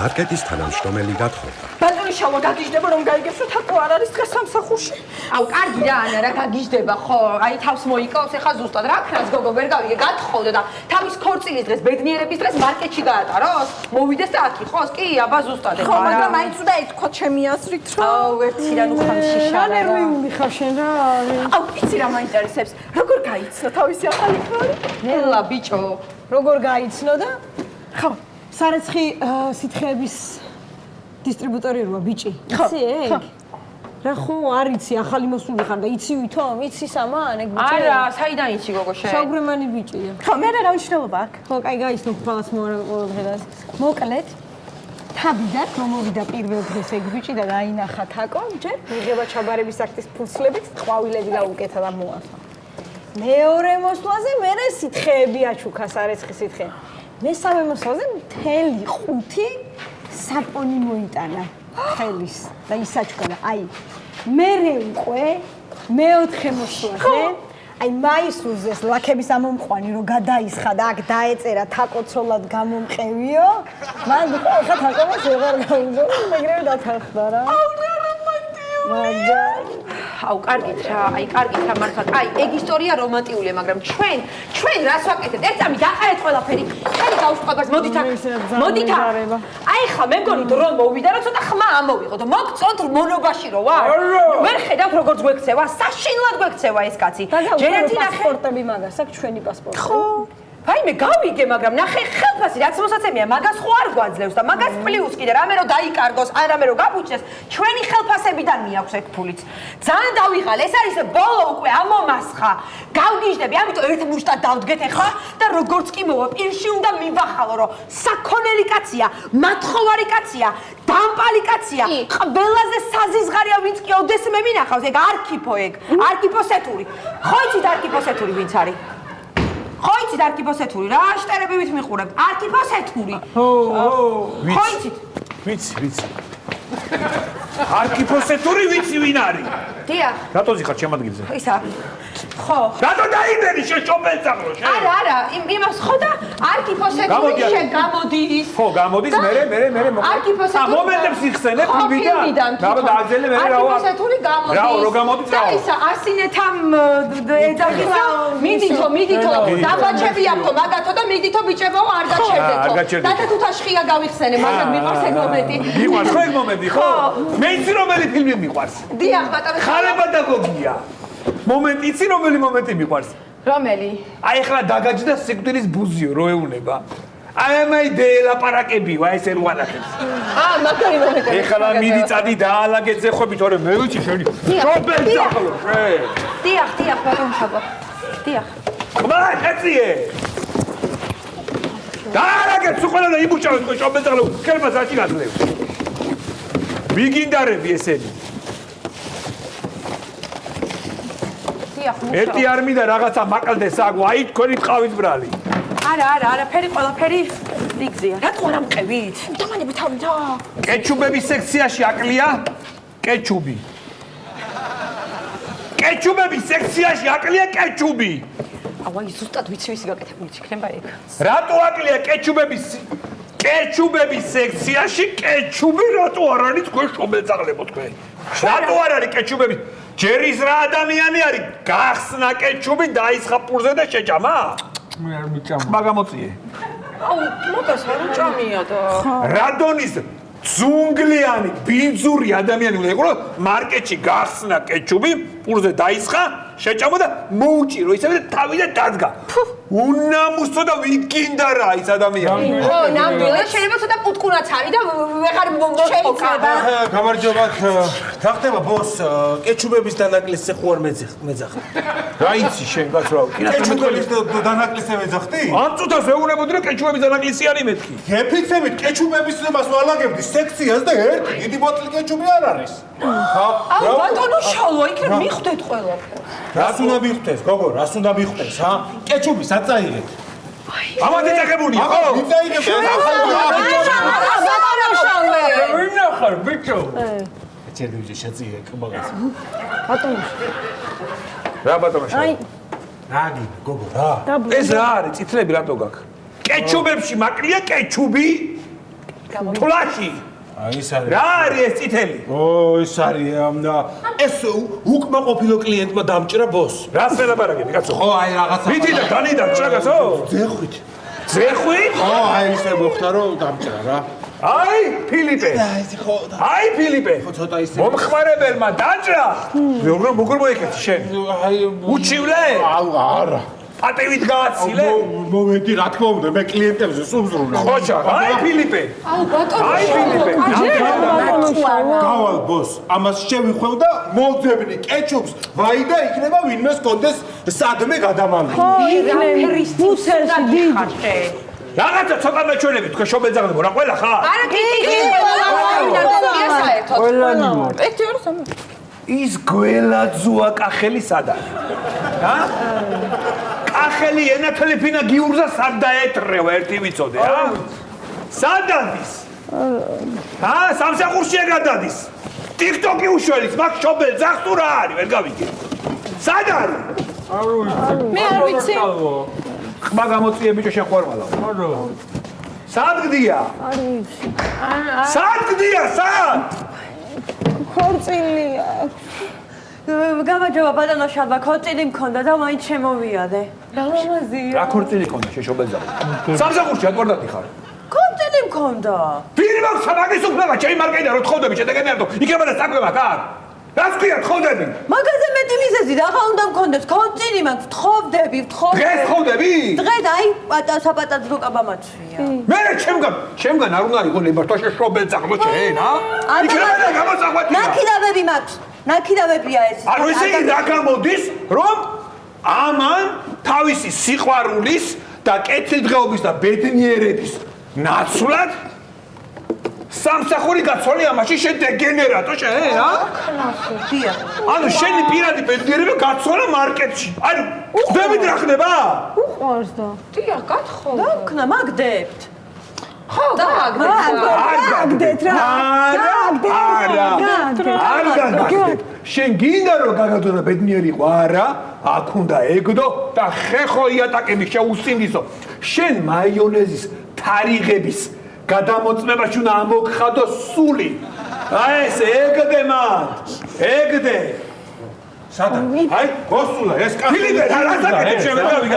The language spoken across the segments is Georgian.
მარკეტის თანამშრომელი გათხოვდა. ბატონი შალვა გაგიჟდება რომ გაიგებს რომ თაკო არ არის დღეს სამსახურში. აუ კარგი რა ანა რა გაგიჟდება ხო? აი თავს მოიკავს ეხა ზუსტად რა ქნას გოგო ვერ გავიგე გათხოვდა და თავის ქორწილის დღეს ბედნიერების დღეს მარკეტში გაატაროს? მოვიდეს და აქ იყოს? კი აბა ზუსტად ეხა. ხო მაგრამ მაინც უნდა ეთქვა ჩემი აზრით რომ აუ ერთი რა ნუ ხამში შარა. რა ნერვიული ხარ შენ რა არის? აუ იცი რა მაინტერესებს როგორ გაიცნო თავისი ახალი ქმარი? ნელა ბიჭო როგორ გაიცნო და ხო სარეცხი სითხეების დისტრიბუტორი როა ბიჭი იცი ეგ რა ხო არ იცი ახალი მოსული ხარ და იცი ვითომ იცი სამან ეგ ბიჭი არა საიდან იცი გოგო შენ საუბრემანი ბიჭია ხო მე რა მნიშვნელობა აქვს ხო კაი გაიცნო ყველას ყოველ დღეს მოკლედ თავიდან მომოვიდა პირველ დღეს ეგ ბიჭი და დაინახა თაკო ჯერ მიღება ჩაბარების აქტის ფურცლებით ყვავილები გაუკეთა და მოასვა მეორე მოსვლაზე მე სითხეები აჩუქა სარეცხი სითხე მესამე მოსვლაზე მთელი 5 საპონი მოიტანა ხელის და ისაჩქა და აი მე უკვე მეოთხე მოსვლაზე აი მაისურზეს ლაქების ამომყვანი რომ გადაისხა და აქ დაეწერა თაკოცოლად გამომყევიო მან ხა თაკოს ვეღარ გავიგო მეგრე დათანხმდა რა აუ კარგით რა აი კარგით რა მართლა კაი ეგ ისტორია რომანტიულია მაგრამ ჩვენ რას ვაკეთებთ ერთამი დაყარეთ ყველაფერი ხელი გავსყავართ მოდით აი ხა მე მგონი დრო მოვიდა რომ ცოტა ხმა ამოვიღო და მოგწონთ მონობაში რო ვარ ვერ ხედავთ როგორც გვექცევა საშინლად გვექცევა ეს კაცი ჯერეთი პასპორტები მაგას აქვს ჩვენი პასპორტი ხო აი მე გავიგე მაგრამ ნახე ხელფასი რაც მოსაცემია მაგას ხო არ გვაძლევს და მაგას პლუს კიდე რამე რომ დაიკარგოს ან რამე რომ გაბუჩნეს ჩვენი ხელფასებიდან მიაქვს ეგ ფულიც ძალიან დავიღალე ეს არის ბოლო უკვე ამომასხა გავგიჟდები ამიტომ ერთ მუშტად დავდგეთ ახლა და როგორც კი მოვა პირში უნდა მივახალო რომ საქონელი კაცია მათხოვარი კაცია დამპალი კაცია ყველაზე საზიზღარია ვინც კი ოდეს მე მინახავს ეგ არქიპოსეთური ხო იცით არქიპოსეთური ვინც არის ხო იცით არქიპოსეთური რა შტერებივით მიყურებთ არქიპოსეთური ხო ვიცი არქიპოსეთური ვიცი ვინ არის დიახ რატო ზიხარ ჩემ ადგილზე ისა ხო რატო დაიბერი შენ ჩოპელწაღლო შენ არა იმას ხო და არქიპოსეთური შენ გამოდის ხო გამოდის მე არქიპოსეთური მომენტებს იხსენებ ფილმიდან რა დააგზელე მე რა არქიპოსეთური გამოდის რა გამოდის რა ისა ასინეთამ ეძახისა მიდითო დაბაჩები აქვს მაგათო და მიდითო ბიჭებო არ გაჩერდეთო და თუთა შხია გავიხსენე მაგრამ მიყვარს ეგ მომენტი მიყვარს ხო ეგ მომენტი ხო მე იცი რომელი ფილმი მიყვარს დიახ ბატონო ხარება და გოგია მომენტი იცი რომელი მომენტი მიყვარს რომელი აი ახლა დაგაჯდა სიკვდილის ბუზიო რო ეუნება აი დელაპარაკებიო აი ეს ერვანახებს მაგარი მომენტი ეხლა მიდი წადი დაალაგე ძეხვები თორე მე ვიცი შენი შობელძაღლო დიახ ბატონო შაბა დიახ ხმა ეციე დაალაგე სულ და იმუჭავეთ ხო შობელძაღლო ხელმას აჭი გაძლევ ვიგინდარები ესენი ერთი არ მინდა რაღაცა მაყლდეს აგო აი თქვენი ტყავის ბრალი არა ფერი ყველაფერი რიგზეა რატო არ ამყევით დამანები თავი და კეჩუბების სექციაში აკლია კეჩუბების სექციაში აკლია კეჩუბი აუ აი ზუსტად ვიცი ვისი გაკეთებული იქნება ეგ რატო აკლია კეჩუბების სექციაში კეჩუბი რატო არ არის თქვენ შობელძაღლებო თქვენ რატო არ არის კეჩუბების ჯერის რა ადამიანი არის გახსნა კეჩუბი დაისხა პურზე და შეჭამა მე არ მიჭამა მაგამოწიე აუ მოგას არ უჭამია და რადონის ძუნგლიანი ბინძური ადამიანი უნდა იყო რომ მარკეტში გახსნა კეჩუბი პურზე დაისხა შეჭამა და მოუჭირო ისევე და თავიდან დადგა უნამუსო და ვიგინდა რა ის ადამიანი ხო ნამდვილად შეიძლება ცოტა პუტკუნაც არის და ვეღარ მოწყობა გამარჯობათ რა ხდება ბოს კეჩუბების დანაკლისზე ხო არ მეძახი რა იცი შენ კაც რა კეჩუბების დანაკლისზე მეძახდი ამ წუთას ეუბნებოდი რომ კეჩუბების დანაკლისი არის მეთქი გეფიცებით კეჩუბების ზემას ვალაგებდი სექციას და ერთი დიდი ბოთლი კეჩუბი არ არის აუ ბატონო შალვა იქნებ მიხვდეთ ყველაფერს რას უნდა მიხვდეს გოგო რას უნდა მიხვდეს ჰა კეჩუბის აწაიღეთ ამათ ეძახებულია ხო იწაიღეთ ბატონო შალვა ვინახარ ბიჭო ეჭერდივი შეწიე კბაგას ბატონო რა ბატონო შალვა რაგი გოგო რა ეს რა არის წითლები რატო გაქვს კეჩუბებში მაკლია კეჩუბი ტყლაში აი ეს არის. რა არის ეს წითელი? ეს არის ეს უკმაყოფილო კლიენტმა დამჭრა ბოს. რას ველაპარაკები კაცო? ხო, აი რაღაცა. ვითი და განიდან ჭრაგასო? ძეხვით. ძეხვით? ხო, აი ისე მოხდა რომ დამჭრა რა. აი ფილიპე. ხო, აი ფილიპე. ხო ცოტა ისე. მომხმარებელმა დაჭრა. როგორ მოიქეცი შენ? აი უჩივლე? არა. პატივით გააცილე? მომენტი რა თქმა უნდა მე კლიენტებზე სულზრუნავ. ხოჭა, აი ფილიპე. აი ფილიპე. გავალ ბოს, ამას შევიხვევ და მოვძებნი კეჩუპს, ვაი და იქნება ვინმეს კონდეს სადმე გადამალული. რაღაცა ცოტა მეჩვენები თქვენ შობელძაღლებო რა ყველა ხარ? არა კი საერთოდ. ის გველაძუა კახელი სად არის? ჰა? კახელი ენათლიფინა გიურზა სად დაეტრევა ერთი ვიცოდე, ჰა? სად დადის? ჰა, სამსახურშია გადადის. TikTok-ი უშველის, მაგ შობელძაღს თუ რა არის, ვერ გავიგე. სად არის? მე არ ვიცი. ხმა გამოწიე ბიჭო შენ ხوار მალავ. სად გდია? არ ვიცი. სად გდია, სად? ხორცილი. გამარჯობა ბატონო შალვა, ქორწილი მქონდა და მაინც შემოვიადე. რა ლამაზია. რა ქორწილი ქონდა შენ შობელძაღს? სამსახურში აკორდატი ხარ? ქორწილი მქონდა. პირი მაქვს სამაგის უფლება, ჩემი მარკენა რო თხოვდები, შედეგენ ერთო. იქნება და საკვება კარ. რას ქვია თხოვდები? მაგაზე მეტი მიზეზი რა ხა უნდა მქონდეს? ქორწილი მაქვს, თხოვდები. დღეს თხოვდები? დღეს აი საპატაც რუკაბა მაცვია. მე ჩემგან არ უნდა იყო ლებართვა შობელძაღლო შენ, ჰა? იქნება და გამოსახვათია. ნაკიდავები მაქვს. ნაკიდავებია ეს. ანუ ესე იგი რა გამოდის, რომ ამან თავისი სიყვარულის და კეთილდღეობის და ბედნიერების ნაცვლად სამსახური გაცოლია მაშინ შენ დეგენერატო შენ, ჰა? დიახ. ანუ შენი პირადი ბედნიერება გაცოლა მარკეტში. ანუ ხდებით რა ხდება? უყვარს და. დიახ, გათხოვ. დაგქნა, მაგდებთ. ხო, გაგდეთ რა. არ გაგდეთ. შენ გინდა რომ გაგადო ბედნიერი იყო არა? აქ უნდა ეგდო და ხეხო იატაკები შეუსინდისო. შენ მაიონეზის თარიღების გადამოწმებაში უნდა ამოგხადო სული. აი ეს ეგდე მან. ეგდე. სადა? აი, გოსულა ეს კაცი. ფილიპე, რა საკეთებ შენ ვერ გავიგე.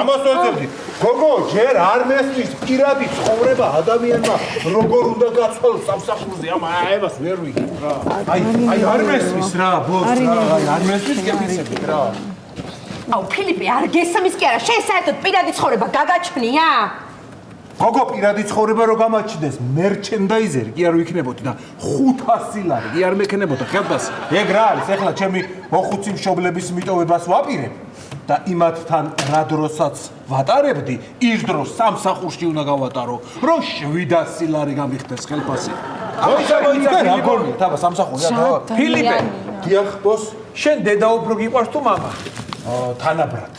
ამას ვეძებდი. გოგო, ჯერ არ მესმის პირადი ცხოვრება ადამიანმა როგორ უნდა გაცვალოს სამსახურზე, ამას ვერ ვიგებ რა. აი არ მესმის რა, ბოს რა, არ მესმის კეფიცებით რა. აუ ფილიპე, არ გესმის კი არა, შენ საერთოდ პირადი ცხოვრება გაგაჩნია? გოგო პირადი ცხოვრება რო გამაჩნდეს, მერჩენდაიზერი კი არ ვიქნებოდი და 500 ლარი კი არ მექნებოდა ხელფასი. ეგ რა არის? ეხლა ჩემი მოხუცი მშობლების მიტოვებას ვაპირებ და იმათთან რა დროსაც ვატარებდი, ის დროს სამსახურში უნდა გავატარო, რომ 700 ლარი გამიხდეს ხელფასი. მოიცა, რა გონია, თაბა სამსახურია და ფილიპე, დიახ, ბოს, შენ დედა უფრო გიყვარს თუ მამა? თანაბრად.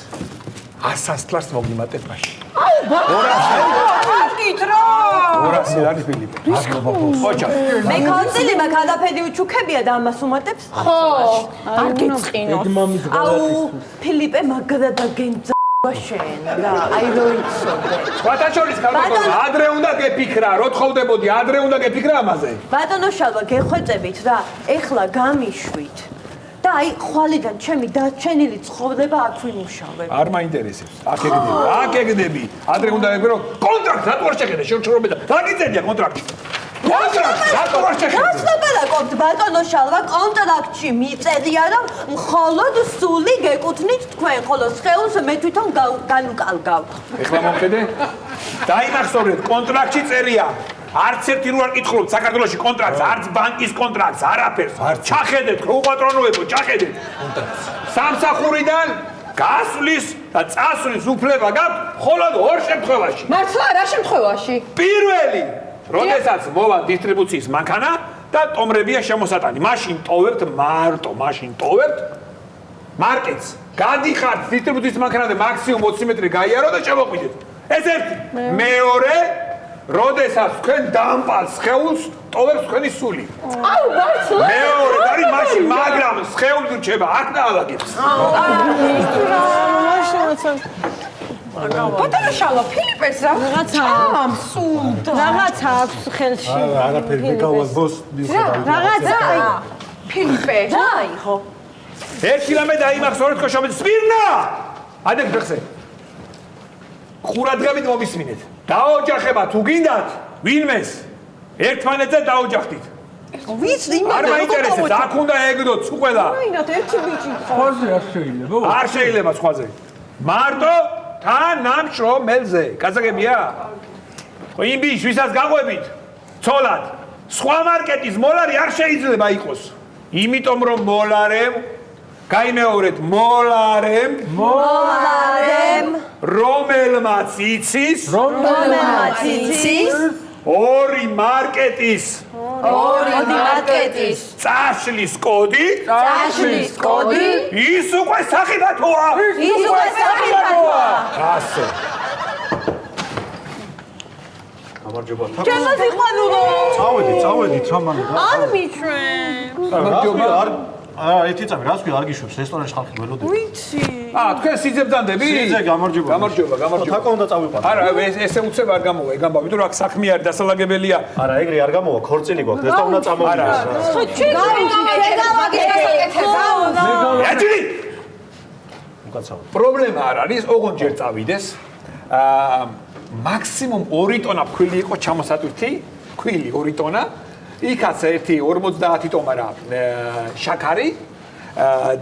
100 ლარს მოგიმატებ მაშინ. გითხრა. 200 ლარი ფილიპე. ხოჭა. მე ქორწილი მაქვს, გადაფედი უჩუქებია და ამას უმატებს. ხო, არ გიწყინოს. აუ, ფილიპე მაგდა დაგენძა შენ რა, აი რო იცოდე. სხვათა შორის ქალბატონო, ადრე უნდა გეფიქრა, რო თხოვდებოდი, ადრე უნდა გეფიქრა ამაზე. ბატონო შალვა, გეხვეწებით რა, ეხლა გამიშვით. და აი ხვალიდან ჩემი დარჩენილი ცხოვრება აქ ვიმუშავებ. არ მაინტერესებს. აქ ეგდები. ადრე უნდა ეგრო კონტრაქტს რატო არ შეხედე შევჩრობე და რა გიწევია კონტრაქტში? კონტრაქტს რატო არ შეხედე? რას ლაპარაკობთ ბატონო შალვა, კონტრაქტში მიწერია რომ მხოლოდ სული გეკუთვნით თქვენ, ხოლო სხეულს მე თვითონ განუკალგავ. ეხლა მომხედე? დაინახსოვრეთ, კონტრაქტში წერია. არც ერთი რო არ კითხულობთ საქართველოში კონტრაქტს, არც ბანკის კონტრაქტს, არაფერს. ჩახედეთ, უპატრონოებო, ჩახედეთ. კონტრაქტს. სამსახურიდან გასვლის და წასვლის უფლება გაქვთ მხოლოდ ორ შემთხვევაში. მართლა რა შემთხვევაში? პირველი, როდესაც მოვა დისტრიბუციის მანქანა და ტომრებია შემოსატანი. მაშინ ტოვებთ მარტო, მაშინ ტოვებთ მარკეტს. გადიხართ დისტრიბუციის მანქანამდე მაქსიმუმ 20 მეტრი გაიარო და შემოყვიდეთ. ეს ერთი. მეორე, როდესაც თქვენ დამპალს სხეულს ტოვებს თქვენი სული. აუ, მართლა? მეორე არის მაშინ, მაგრამ სხეული რჩება, აქ დაალაგებს. ბატონო შალვა, ფილიპეს რა? რაღაცა აქვს ხელში. არაფერი მეკავალ ბოს მიუხედავად. რაღაცა. ფილიპე. დაიხო. ერთი რამე დაიმახსოვრეთ ქოშობეთ სპირნა! ადეკ ფეხზე. ყურადღებით მომისმინეთ. დაოჯახება თუ გინდათ, ვინმეს ერთმანეთზე დაოჯახდით. ვიცი, არ მაინტერესებს, აქ უნდა ეგდოთ ყველა. იმათ ერთი ბიჭი ხარ. ხოზე არ შეიძლება. არ შეიძლება სხვაზე. მარტო თან ნამშრომელზე. გასაგებია? ხო იმ ბიჭს ვისაც გაყვებით, ცოლად. სხვა მარკეტის მოლარი არ შეიძლება იყოს. იმიტომ რომ მოლარემ გაიმეორეთ მოლარემ რომელმაც იცის ორი მარკეტის წაშლის კოდი ის უკვე სახიფათოა ასე გამარჯობა. ჩემო სიყვარულო. წავედით რა მან. არ მიჩვენ. ერთი წამი რას ვი არ გიშვებს რესტორანში ხალხი ველოდები. ვიცი. თქვენ სიძებდანდები? სიძე გამარჯობა. გამარჯობა. თაკო უნდა წავიყვანო. არა, ესე უცებ არ გამოვა, ეგ ამბავი, იმიტომ რომ აქ საქმე არის დასალაგებელია. არა, ეგრე არ გამოვა, ქორწილი გვაქვს, ეს და უნდა წამოვიდეს რა. ეჭვი! უკაცრავად. პრობლემა არ არის, ოღონდ ჯერ წავიდეს. მაქსიმუმ 2 ტონა ფქვილი იყო ჩამოსატვირთი, ფქვილი 2 ტონა. იქაც ერთი 50 ტონა რა შაქარი,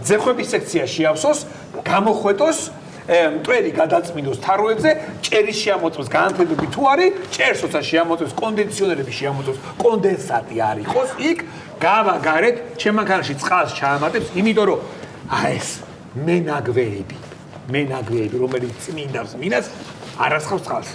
ძეხვების სექცია შეავსოს, გამოხვეტოს, მტვერი გადაწმინდოს თაროებზე, ჭერის შეამოწმოს განათლებები თუ არის, ჭერსოცა შეამოწმოს, კონდიციონერები შეამოწმოს, კონდენსატი არ იყოს, იქ გავაგარეთ, ჩემ მანქანაში წყალს ჩაამატებს, იმიტომ რომ ეს მენაგვეები, რომელიც წმინდავს მინას არასხავს წყალს.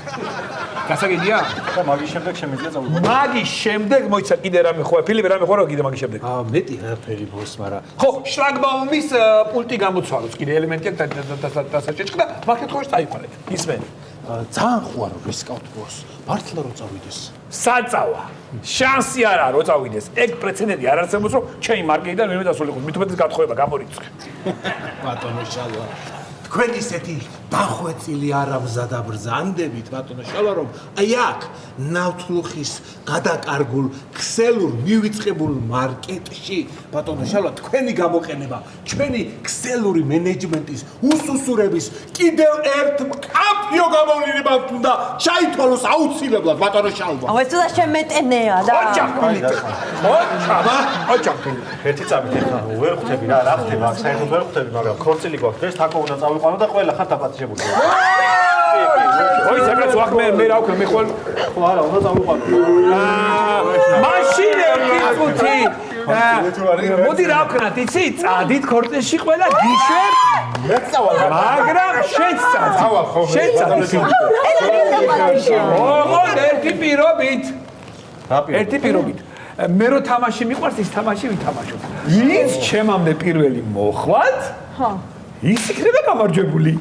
გასაგებია? და მაგის შემდეგ შემიძლია წავიყვანო. მაგის შემდეგ მოიცა კიდე რამე ხო, ფილიპე რამე ხო რა კიდე მაგის შემდეგ. მეტი არაფერი ბოს, მაგრამ ხო, შლაგბაუმის პულტი გამოცვალოს, კიდე ელემენტი აქვს დასაჭეჭკ და მაგეთხოვეს წაიყვანეთ. ისმენ. ძალიან ხوارო რისკავთ ბოს. მართლა რომ წავიდეს. საწავა. შანსი არ არის რომ წავიდეს. ეგ პრეცედენტი არ არსებობს, რომ ჩემი მარკეტიდან ვინმე დასულიყო. მით უმეტეს გათხოვება გამორიცხე. ბატონო შალვა. თქვენ ისეთი დახვეწილი არავზა და ბრძანდებით ბატონო შალვა რომ აი აქ ნავთლუხის გადაკარგულ ქსელურ მივიწყებულ მარკეტში ბატონო შალვა თქვენი გამოყენება ჩვენი ქსელური მენეჯმენტის უსუსურების კიდევ ერთ მკაფიო გამოვლინება უნდა ჩაითვალოს აუცილებლად ბატონო შალვა ეს თუ შემეტენეა და ოჩახი ერთი წამით ეხლა ვერ ხვდები რა ხდება აქ საერთოდ ვერ ხვდები მაგრამ ქორწილი გვაქვს ეს თაკო უნდა წავიყვანო და ყველა ხარ დაპატიჟებული ოი საკაც ვახ მე რა ვქნა მე ხვალ ხო არა უნდა წავიყვანო მაშინ ერთი მოდი რა ვქნათ იცი წადით ქორწილში ყველა გიშვებ მაგრამ შენ წადი ოღონდ ერთი პირობით მე რო თამაში მიყვარს ის თამაში ვითამაშო ის ჩემამდე პირველი მოხვათ ის იქნება გამარჯვებული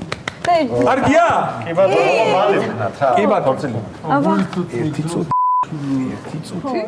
კარგია? კი ბატონო მალე ვქნათ რა კი ბატონო ქორწილი ერთი წუთი